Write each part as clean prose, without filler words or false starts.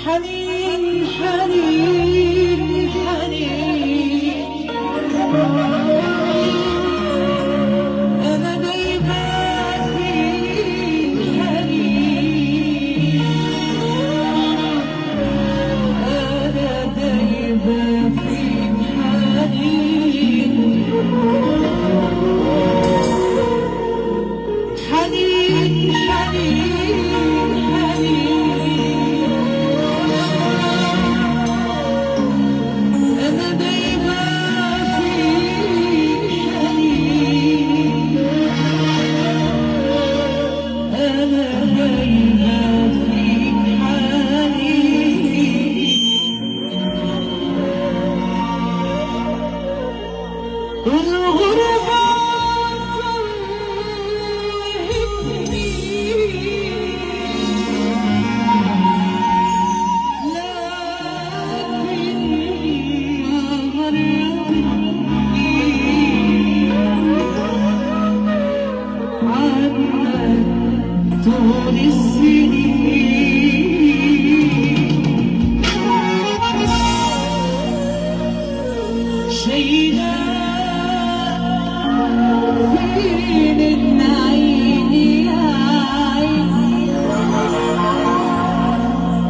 حنين حنين حنين أنا دايما فيك حنين أنا دايما فيك حنين حنين حنين حنين أنا دايما فيك حنين أنا دايما فيك حنين الغربة طول السنين شايلة فين النعيم يا عين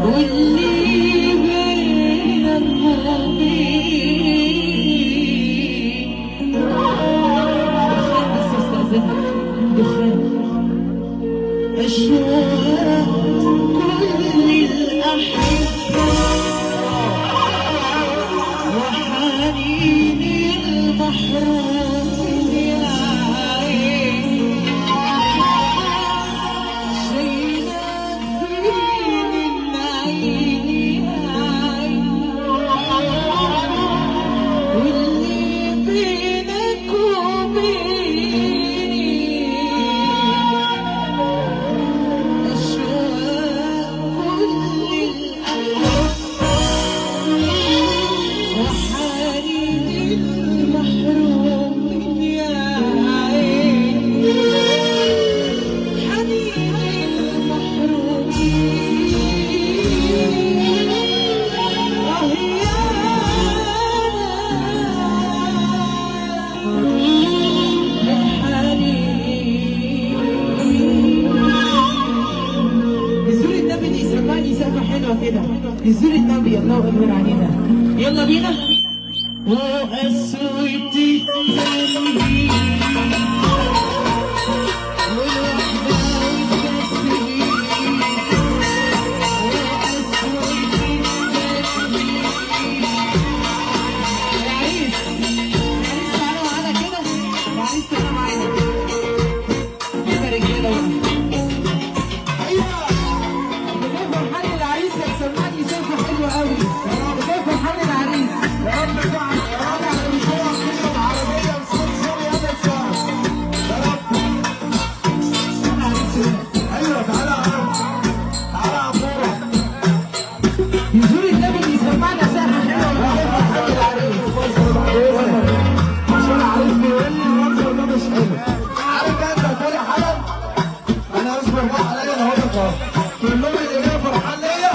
واللي بين الماضي دخان بس استأذنك دخان أشواق كل الأحبة وحنين المحروم يا عين شايلة فين النعيم يا عين واللي بينك وبيني كده نزول النبي الله اكبر علينا يلا بينا وقسوتي قلبي كلهم اللي جاي فرحان ليا